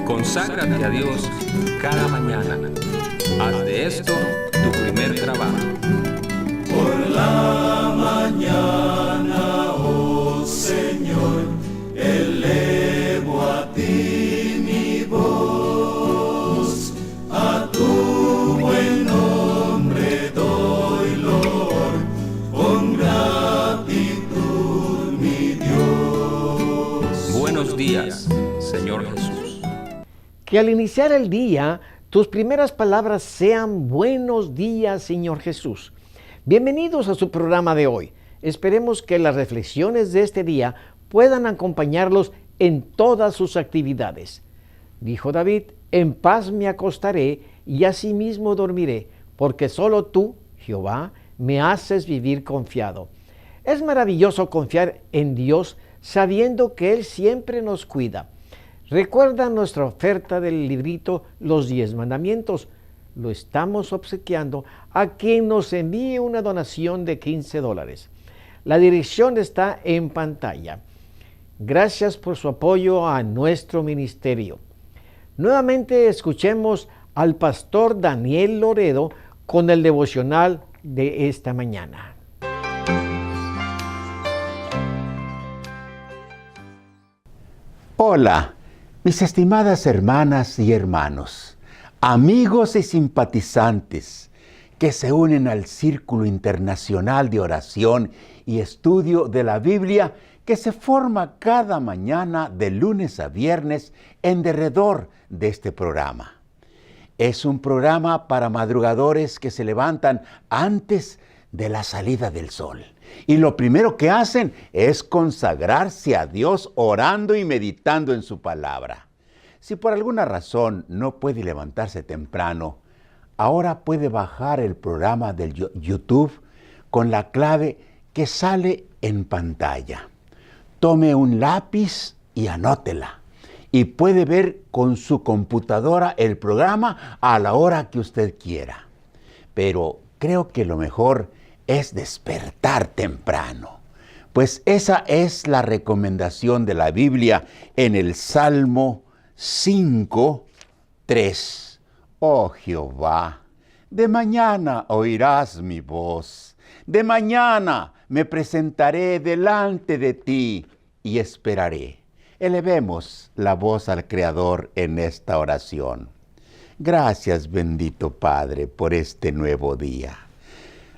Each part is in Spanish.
Conságrate a Dios cada mañana. Haz de esto tu primer trabajo. Por la mañana, oh Señor, elevo a ti mi voz. A tu buen nombre doy loor, con gratitud mi Dios. Buenos días, Señor Jesús. Que al iniciar el día, tus primeras palabras sean buenos días, Señor Jesús. Bienvenidos a su programa de hoy. Esperemos que las reflexiones de este día puedan acompañarlos en todas sus actividades. Dijo David, en paz me acostaré y asimismo dormiré, porque solo tú, Jehová, me haces vivir confiado. Es maravilloso confiar en Dios sabiendo que Él siempre nos cuida. Recuerda nuestra oferta del librito Los 10 Mandamientos. Lo estamos obsequiando a quien nos envíe una donación de $15. La dirección está en pantalla. Gracias por su apoyo a nuestro ministerio. Nuevamente escuchemos al pastor Daniel Loredo con el devocional de esta mañana. Hola, mis estimadas hermanas y hermanos, amigos y simpatizantes que se unen al Círculo Internacional de Oración y Estudio de la Biblia que se forma cada mañana de lunes a viernes en derredor de este programa. Es un programa para madrugadores que se levantan antes de la salida del sol. Y lo primero que hacen es consagrarse a Dios orando y meditando en su palabra. Si por alguna razón no puede levantarse temprano, ahora puede bajar el programa del YouTube con la clave que sale en pantalla. Tome un lápiz y anótela. Y puede ver con su computadora el programa a la hora que usted quiera. Pero creo que lo mejor es despertar temprano, pues esa es la recomendación de la Biblia en el Salmo 5:3. Oh Jehová, de mañana oirás mi voz, de mañana me presentaré delante de ti y esperaré. Elevemos la voz al Creador en esta oración. Gracias, bendito Padre, por este nuevo día.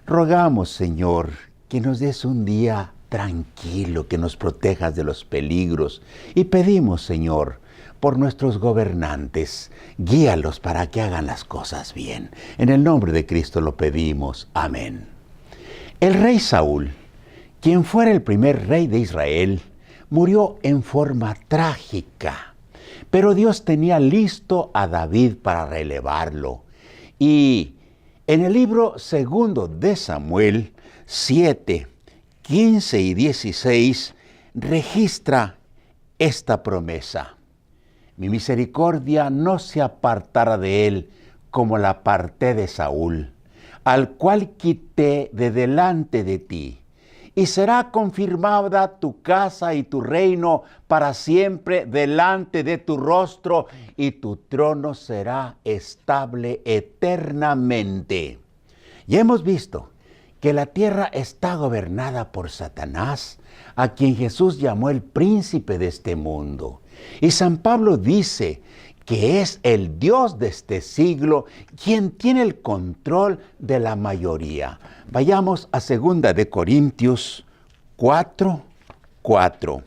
Rogamos, Señor, que nos des un día tranquilo, que nos protejas de los peligros. Y pedimos, Señor, por nuestros gobernantes, guíalos para que hagan las cosas bien. En el nombre de Cristo lo pedimos. Amén. El rey Saúl, quien fuera el primer rey de Israel, murió en forma trágica. Pero Dios tenía listo a David para relevarlo. Y en el libro segundo de Samuel 7, 15 y 16 registra esta promesa. Mi misericordia no se apartará de él como la aparté de Saúl, al cual quité de delante de ti. Y será confirmada tu casa y tu reino para siempre delante de tu rostro, y tu trono será estable eternamente. Ya hemos visto que la tierra está gobernada por Satanás, a quien Jesús llamó el príncipe de este mundo. Y San Pablo dice que es el Dios de este siglo quien tiene el control de la mayoría. Vayamos a 2 de Corintios 4:4,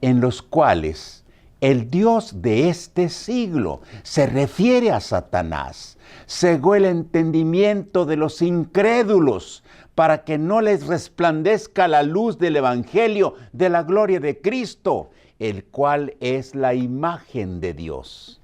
en los cuales el Dios de este siglo se refiere a Satanás. Cegó el entendimiento de los incrédulos para que no les resplandezca la luz del Evangelio de la gloria de Cristo, el cual es la imagen de Dios.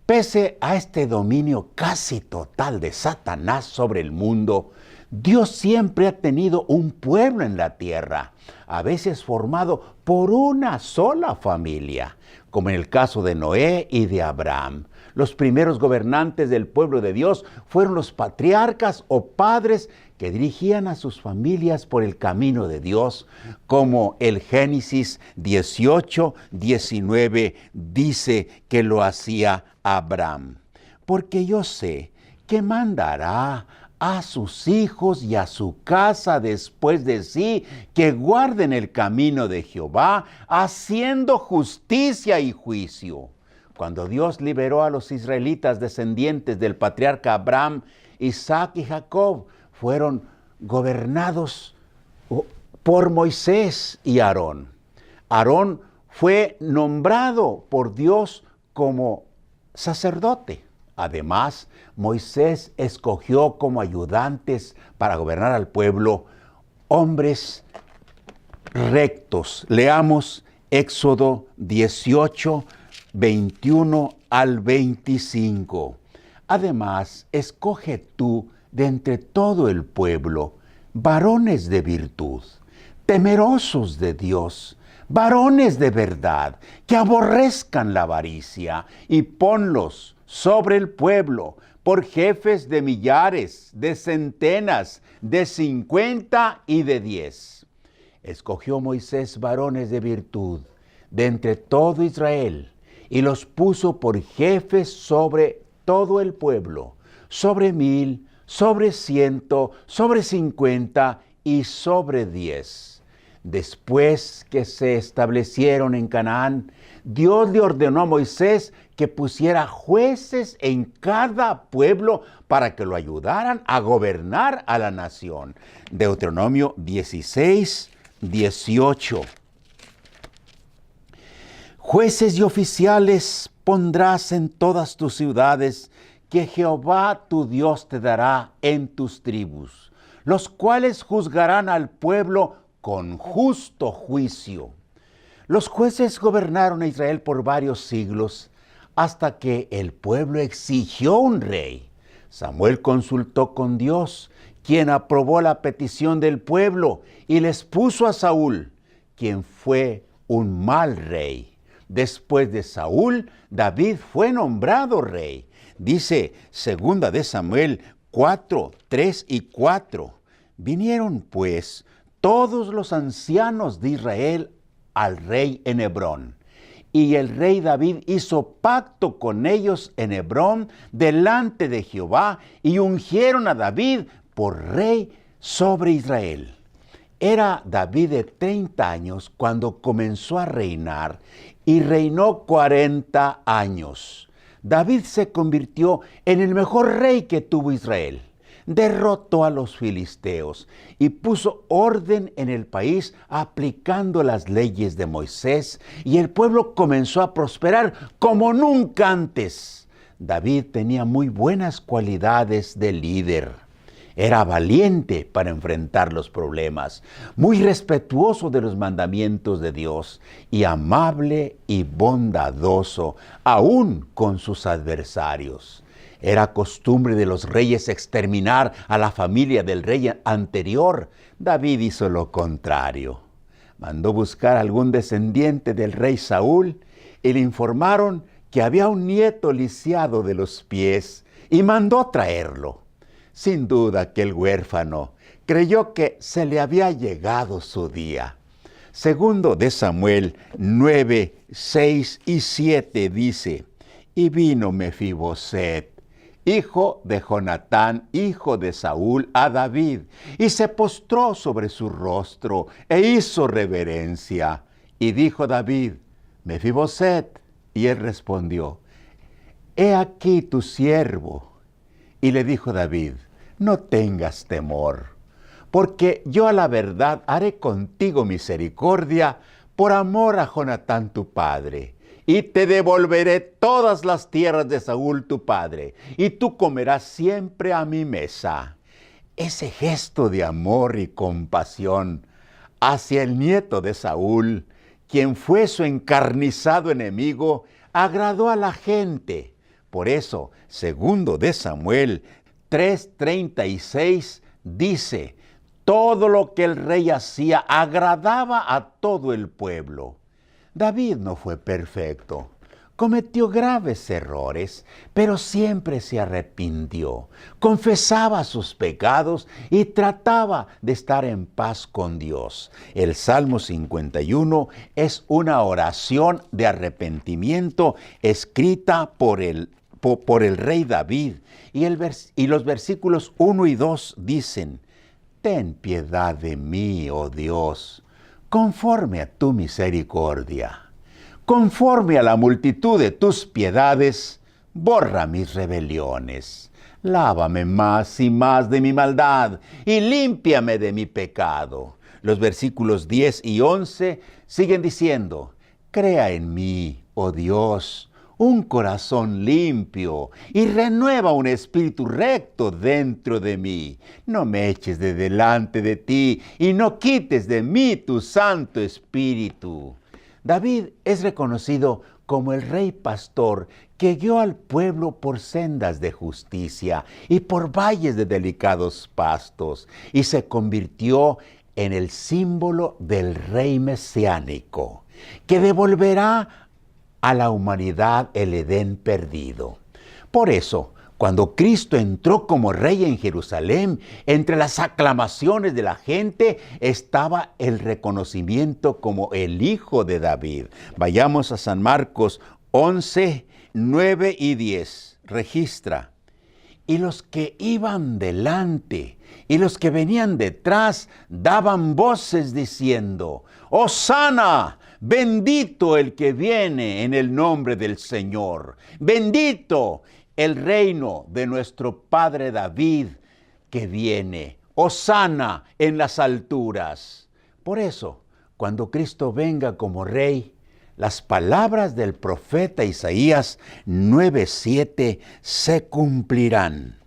Pese a este dominio casi total de Satanás sobre el mundo, Dios siempre ha tenido un pueblo en la tierra, a veces formado por una sola familia, como en el caso de Noé y de Abraham. Los primeros gobernantes del pueblo de Dios fueron los patriarcas o padres que dirigían a sus familias por el camino de Dios, como el Génesis 18:19 dice que lo hacía Abraham. Porque yo sé que mandará a sus hijos y a su casa después de sí, que guarden el camino de Jehová, haciendo justicia y juicio. Cuando Dios liberó a los israelitas descendientes del patriarca Abraham, Isaac y Jacob fueron gobernados por Moisés y Aarón. Aarón fue nombrado por Dios como sacerdote. Además, Moisés escogió como ayudantes para gobernar al pueblo hombres rectos. Leamos Éxodo 18, 21 al 25. Además, escoge tú de entre todo el pueblo varones de virtud, temerosos de Dios, varones de verdad, que aborrezcan la avaricia, y ponlos sobre el pueblo por jefes de millares, de centenas, de 50 y de 10. Escogió Moisés varones de virtud de entre todo Israel, y los puso por jefes sobre todo el pueblo, sobre 1000, sobre 100, sobre 50 y sobre 10. Después que se establecieron en Canaán, Dios le ordenó a Moisés que pusiera jueces en cada pueblo para que lo ayudaran a gobernar a la nación. Deuteronomio 16, 18. Jueces y oficiales pondrás en todas tus ciudades que Jehová tu Dios te dará en tus tribus, los cuales juzgarán al pueblo con justo juicio. Los jueces gobernaron a Israel por varios siglos, hasta que el pueblo exigió un rey. Samuel consultó con Dios, quien aprobó la petición del pueblo y les puso a Saúl, quien fue un mal rey. Después de Saúl, David fue nombrado rey. Dice 2 de Samuel 4, 3 y 4. Vinieron pues todos los ancianos de Israel al rey en Hebrón. Y el rey David hizo pacto con ellos en Hebrón delante de Jehová, y ungieron a David por rey sobre Israel. Era David de 30 años cuando comenzó a reinar, y reinó 40 años. David se convirtió en el mejor rey que tuvo Israel. Derrotó a los filisteos y puso orden en el país aplicando las leyes de Moisés, y el pueblo comenzó a prosperar como nunca antes. David tenía muy buenas cualidades de líder. Era valiente para enfrentar los problemas, muy respetuoso de los mandamientos de Dios y amable y bondadoso, aún con sus adversarios. Era costumbre de los reyes exterminar a la familia del rey anterior. David hizo lo contrario. Mandó buscar a algún descendiente del rey Saúl y le informaron que había un nieto lisiado de los pies, y mandó traerlo. Sin duda aquel huérfano creyó que se le había llegado su día. 2 de Samuel 9, 6 y 7 dice: Y vino Mefiboset, hijo de Jonatán, hijo de Saúl, a David, y se postró sobre su rostro e hizo reverencia. Y dijo David: Mefiboset. Y él respondió: He aquí tu siervo. Y le dijo David: No tengas temor, porque yo a la verdad haré contigo misericordia por amor a Jonatán tu padre, y te devolveré todas las tierras de Saúl tu padre, y tú comerás siempre a mi mesa. Ese gesto de amor y compasión hacia el nieto de Saúl, quien fue su encarnizado enemigo, agradó a la gente. Por eso, 2 de Samuel 3:36 dice: todo lo que el rey hacía agradaba a todo el pueblo. David no fue perfecto. Cometió graves errores, pero siempre se arrepintió, confesaba sus pecados y trataba de estar en paz con Dios. El Salmo 51 es una oración de arrepentimiento escrita por el rey David, y los versículos 1 y 2 dicen: Ten piedad de mí, oh Dios, conforme a tu misericordia. Conforme a la multitud de tus piedades, borra mis rebeliones. Lávame más y más de mi maldad y límpiame de mi pecado. Los versículos 10 y 11 siguen diciendo: Crea en mí, oh Dios, un corazón limpio y renueva un espíritu recto dentro de mí. No me eches de delante de ti y no quites de mí tu Santo Espíritu. David es reconocido como el rey pastor que guió al pueblo por sendas de justicia y por valles de delicados pastos, y se convirtió en el símbolo del rey mesiánico, que devolverá a la humanidad el Edén perdido. Por eso, cuando Cristo entró como rey en Jerusalén, entre las aclamaciones de la gente estaba el reconocimiento como el Hijo de David. Vayamos a San Marcos 11, 9 y 10. Registra: Y los que iban delante y los que venían detrás daban voces diciendo: ¡Hosana! Bendito el que viene en el nombre del Señor. Bendito el reino de nuestro Padre David que viene. Hosana en las alturas. Por eso, cuando Cristo venga como Rey, las palabras del profeta Isaías 9:7 se cumplirán.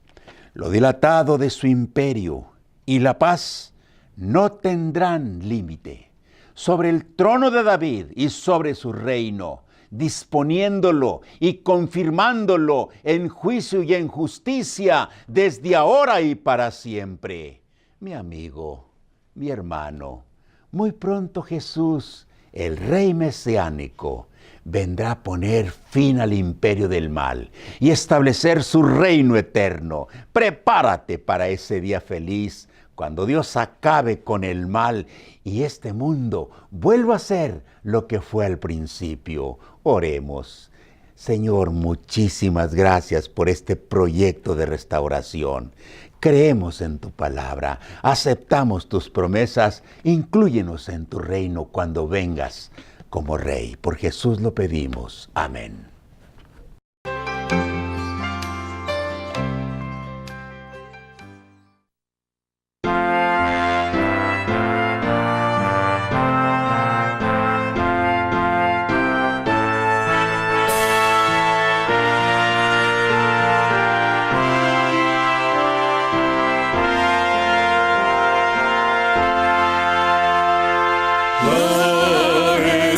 Lo dilatado de su imperio y la paz no tendrán límite. Sobre el trono de David y sobre su reino, disponiéndolo y confirmándolo en juicio y en justicia desde ahora y para siempre. Mi amigo, mi hermano, muy pronto Jesús, el Rey mesiánico, vendrá a poner fin al imperio del mal y establecer su reino eterno. Prepárate para ese día feliz, cuando Dios acabe con el mal y este mundo vuelva a ser lo que fue al principio. Oremos. Señor, muchísimas gracias por este proyecto de restauración. Creemos en tu palabra, aceptamos tus promesas, inclúyenos en tu reino cuando vengas como Rey. Por Jesús lo pedimos. Amén.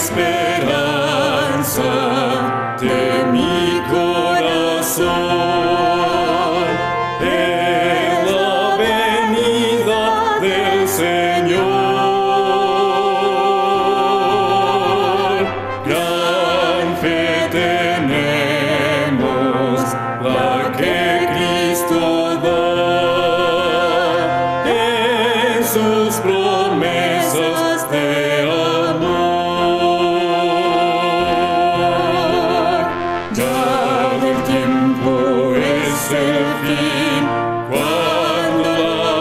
Esperanza de mi corazón es la venida del Señor. Gran fe tenemos, la que Cristo da en sus promesas de amor. El fin, cuando la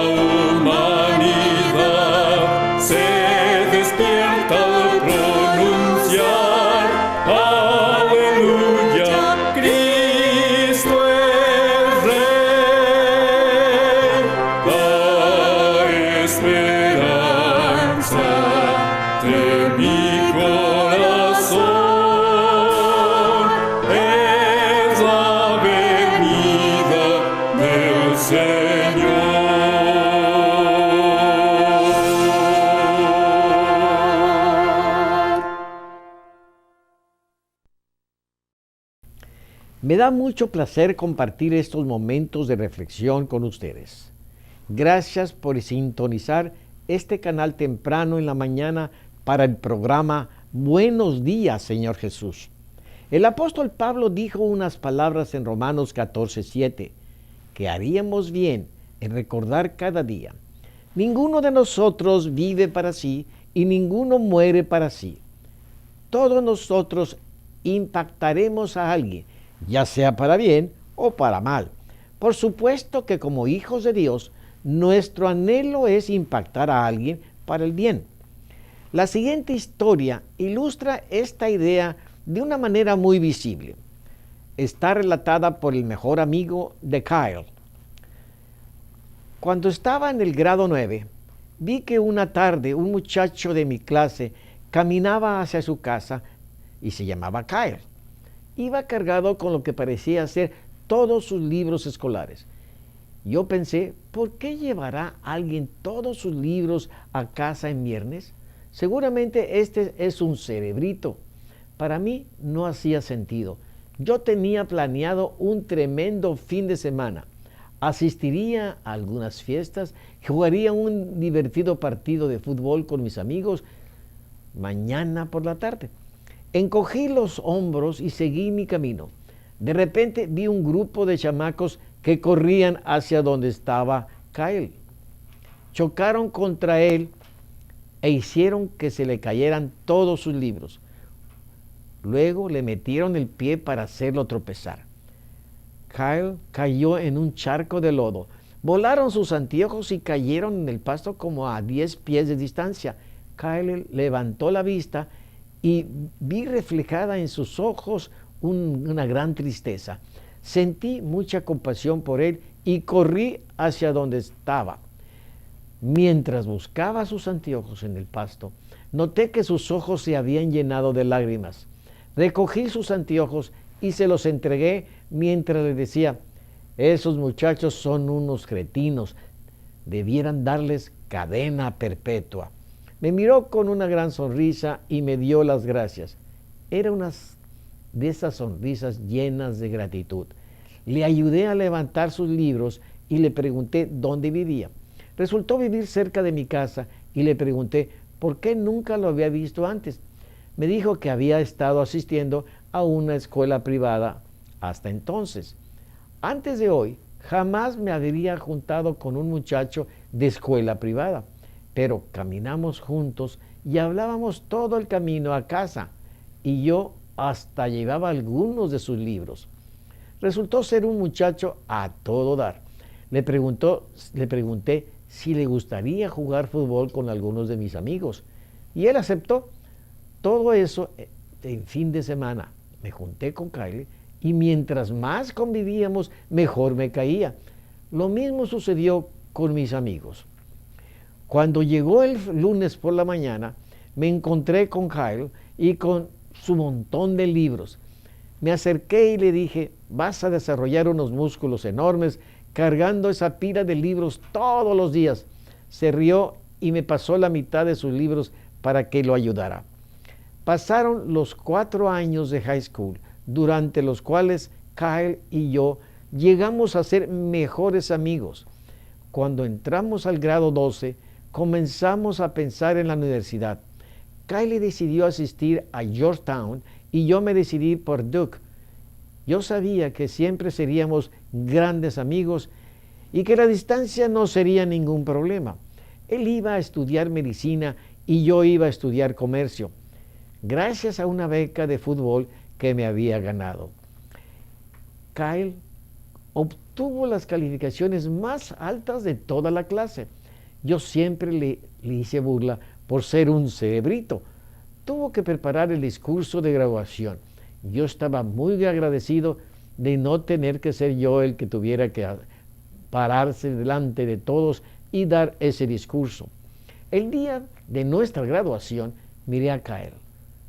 humanidad se despierta al pronunciar aleluya, Cristo es Rey. La esperanza de mi corazón es la venida del Señor. Me da mucho placer compartir estos momentos de reflexión con ustedes. Gracias por sintonizar este canal temprano en la mañana para el programa Buenos Días, Señor Jesús. El apóstol Pablo dijo unas palabras en Romanos 14:7, que haríamos bien en recordar cada día. Ninguno de nosotros vive para sí y ninguno muere para sí. Todos nosotros impactaremos a alguien, ya sea para bien o para mal. Por supuesto que como hijos de Dios, nuestro anhelo es impactar a alguien para el bien. La siguiente historia ilustra esta idea de una manera muy visible. Está relatada por el mejor amigo de Kyle. Cuando estaba en el grado 9, vi que una tarde un muchacho de mi clase caminaba hacia su casa y se llamaba Kyle. Iba cargado con lo que parecía ser todos sus libros escolares. Yo pensé, ¿por qué llevará alguien todos sus libros a casa en viernes? Seguramente este es un cerebrito. Para mí no hacía sentido. Yo tenía planeado un tremendo fin de semana. Asistiría a algunas fiestas, jugaría un divertido partido de fútbol con mis amigos mañana por la tarde. Encogí los hombros y seguí mi camino. De repente vi un grupo de chamacos que corrían hacia donde estaba Kyle. Chocaron contra él e hicieron que se le cayeran todos sus libros. Luego le metieron el pie para hacerlo tropezar. Kyle cayó en un charco de lodo. Volaron sus anteojos y cayeron en el pasto como a 10 pies de distancia. Kyle levantó la vista y vi reflejada en sus ojos una gran tristeza. Sentí mucha compasión por él y corrí hacia donde estaba. Mientras buscaba sus anteojos en el pasto, noté que sus ojos se habían llenado de lágrimas. Recogí sus anteojos y se los entregué mientras le decía, esos muchachos son unos cretinos, debieran darles cadena perpetua. Me miró con una gran sonrisa y me dio las gracias. Era una de esas sonrisas llenas de gratitud. Le ayudé a levantar sus libros y le pregunté dónde vivía. Resultó vivir cerca de mi casa y le pregunté por qué nunca lo había visto antes. Me dijo que había estado asistiendo a una escuela privada hasta entonces. Antes de hoy, jamás me habría juntado con un muchacho de escuela privada, pero caminamos juntos y hablábamos todo el camino a casa, y yo hasta llevaba algunos de sus libros. Resultó ser un muchacho a todo dar. Le pregunté si le gustaría jugar fútbol con algunos de mis amigos, y él aceptó. Todo eso en fin de semana. Me junté con Kyle y mientras más convivíamos, mejor me caía. Lo mismo sucedió con mis amigos. Cuando llegó el lunes por la mañana, me encontré con Kyle y con su montón de libros. Me acerqué y le dije, vas a desarrollar unos músculos enormes cargando esa pila de libros todos los días. Se rió y me pasó la mitad de sus libros para que lo ayudara. Pasaron los 4 años de high school, durante los cuales Kyle y yo llegamos a ser mejores amigos. Cuando entramos al grado 12, comenzamos a pensar en la universidad. Kyle decidió asistir a Georgetown y yo me decidí por Duke. Yo sabía que siempre seríamos grandes amigos y que la distancia no sería ningún problema. Él iba a estudiar medicina y yo iba a estudiar comercio, gracias a una beca de fútbol que me había ganado. Kyle obtuvo las calificaciones más altas de toda la clase. Yo siempre le hice burla por ser un cerebrito. Tuvo que preparar el discurso de graduación. Yo estaba muy agradecido de no tener que ser yo el que tuviera que pararse delante de todos y dar ese discurso. El día de nuestra graduación miré a Kyle.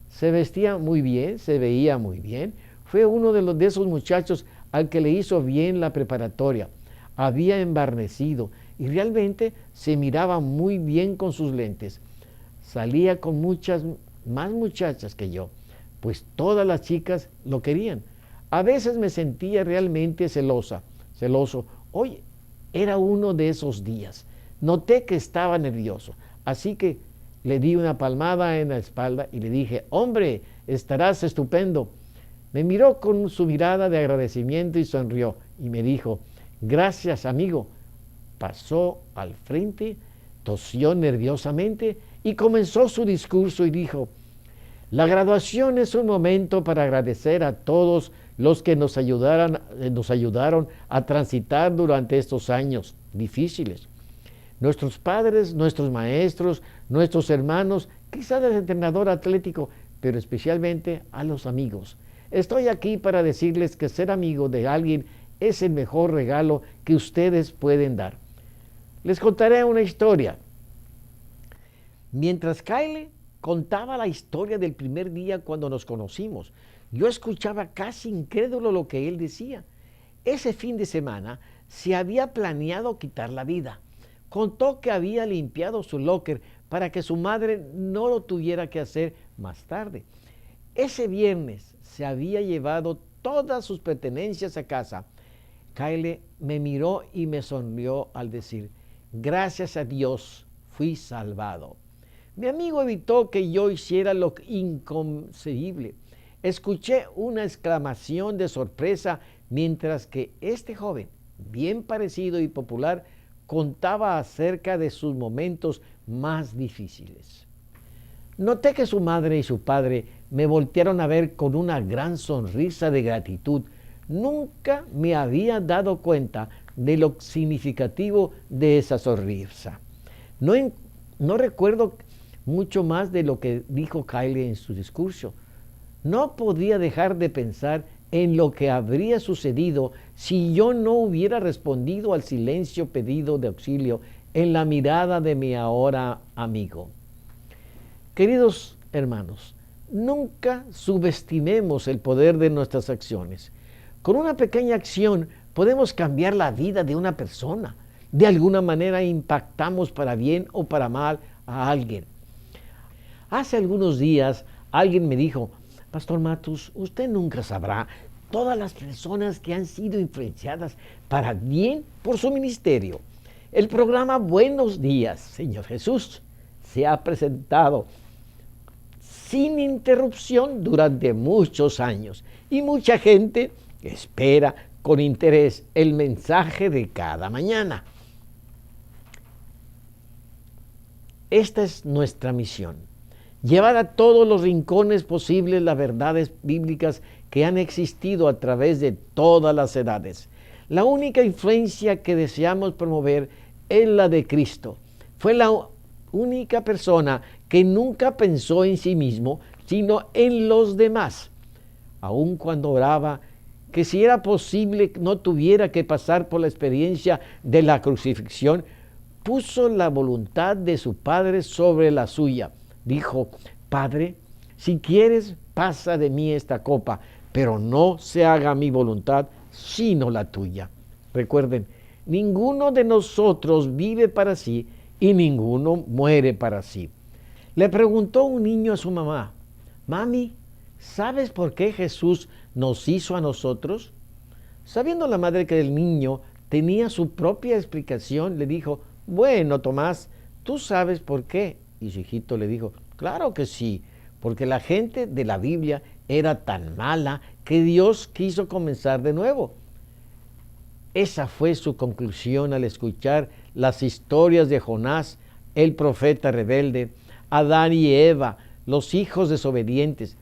Se vestía muy bien, se veía muy bien. Fue uno de esos muchachos al que le hizo bien la preparatoria. Había embarnecido y realmente se miraba muy bien con sus lentes. Salía con muchas más muchachas que yo, pues todas las chicas lo querían. A veces me sentía realmente celoso. Hoy era uno de esos días. Noté que estaba nervioso, así que le di una palmada en la espalda y le dije, hombre, estarás estupendo. Me miró con su mirada de agradecimiento y sonrió y me dijo, gracias amigo. Pasó al frente, tosió nerviosamente y comenzó su discurso y dijo, la graduación es un momento para agradecer a todos los que nos ayudaron a transitar durante estos años difíciles. Nuestros padres, nuestros maestros, nuestros hermanos, quizás el entrenador atlético, pero especialmente a los amigos. Estoy aquí para decirles que ser amigo de alguien es el mejor regalo que ustedes pueden dar. Les contaré una historia. Mientras Kyle contaba la historia del primer día cuando nos conocimos, yo escuchaba casi incrédulo lo que él decía. Ese fin de semana se había planeado quitar la vida. Contó que había limpiado su locker para que su madre no lo tuviera que hacer más tarde. Ese viernes se había llevado todas sus pertenencias a casa. Kyle me miró y me sonrió al decir, gracias a Dios fui salvado. Mi amigo evitó que yo hiciera lo inconcebible. Escuché una exclamación de sorpresa mientras que este joven, bien parecido y popular, contaba acerca de sus momentos más difíciles. Noté que su madre y su padre me voltearon a ver con una gran sonrisa de gratitud. Nunca me había dado cuenta de lo significativo de esa sonrisa. No recuerdo mucho más de lo que dijo Kyle en su discurso. No podía dejar de pensar en lo que habría sucedido si yo no hubiera respondido al silencio pedido de auxilio en la mirada de mi ahora amigo. Queridos hermanos, nunca subestimemos el poder de nuestras acciones. Con una pequeña acción podemos cambiar la vida de una persona. De alguna manera impactamos para bien o para mal a alguien. Hace algunos días alguien me dijo, Pastor Matus, usted nunca sabrá todas las personas que han sido influenciadas para bien por su ministerio. El programa Buenos Días, Señor Jesús, se ha presentado sin interrupción durante muchos años y mucha gente espera con interés el mensaje de cada mañana. Esta es nuestra misión. Llevar a todos los rincones posibles las verdades bíblicas que han existido a través de todas las edades. La única influencia que deseamos promover es la de Cristo. Fue la única persona que nunca pensó en sí mismo, sino en los demás. Aun cuando oraba que si era posible no tuviera que pasar por la experiencia de la crucifixión, puso la voluntad de su Padre sobre la suya. Dijo, Padre, si quieres, pasa de mí esta copa, pero no se haga mi voluntad, sino la tuya. Recuerden, ninguno de nosotros vive para sí y ninguno muere para sí. Le preguntó un niño a su mamá, Mami, ¿sabes por qué Jesús nos hizo a nosotros? Sabiendo la madre que el niño tenía su propia explicación, le dijo, bueno, Tomás, tú sabes por qué. Y su hijito le dijo, claro que sí, porque la gente de la Biblia era tan mala que Dios quiso comenzar de nuevo. Esa fue su conclusión al escuchar las historias de Jonás, el profeta rebelde, Adán y Eva, los hijos desobedientes,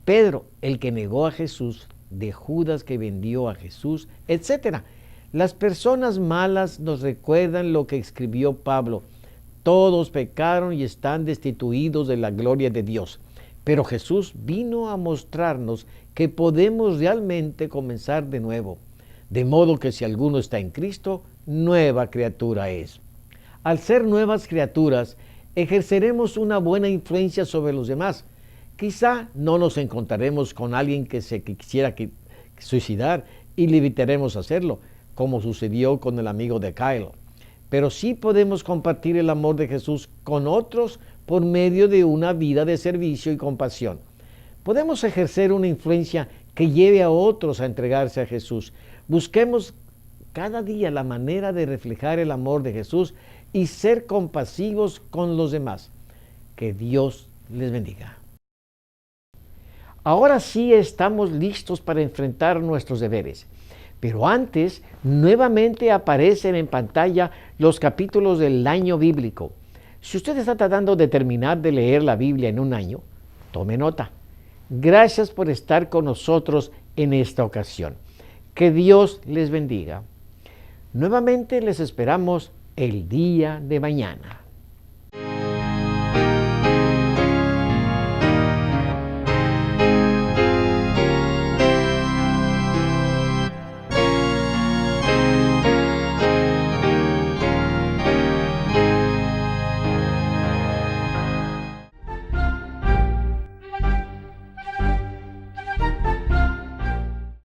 Pedro, el que negó a Jesús, de Judas que vendió a Jesús, etc. Las personas malas nos recuerdan lo que escribió Pablo. Todos pecaron y están destituidos de la gloria de Dios. Pero Jesús vino a mostrarnos que podemos realmente comenzar de nuevo. De modo que si alguno está en Cristo, nueva criatura es. Al ser nuevas criaturas, ejerceremos una buena influencia sobre los demás. Quizá no nos encontraremos con alguien que se quisiera suicidar y le evitaremos hacerlo, como sucedió con el amigo de Kyle. Pero sí podemos compartir el amor de Jesús con otros por medio de una vida de servicio y compasión. Podemos ejercer una influencia que lleve a otros a entregarse a Jesús. Busquemos cada día la manera de reflejar el amor de Jesús y ser compasivos con los demás. Que Dios les bendiga. Ahora sí estamos listos para enfrentar nuestros deberes. Pero antes, nuevamente aparecen en pantalla los capítulos del año bíblico. Si usted está tratando de terminar de leer la Biblia en un año, tome nota. Gracias por estar con nosotros en esta ocasión. Que Dios les bendiga. Nuevamente les esperamos el día de mañana.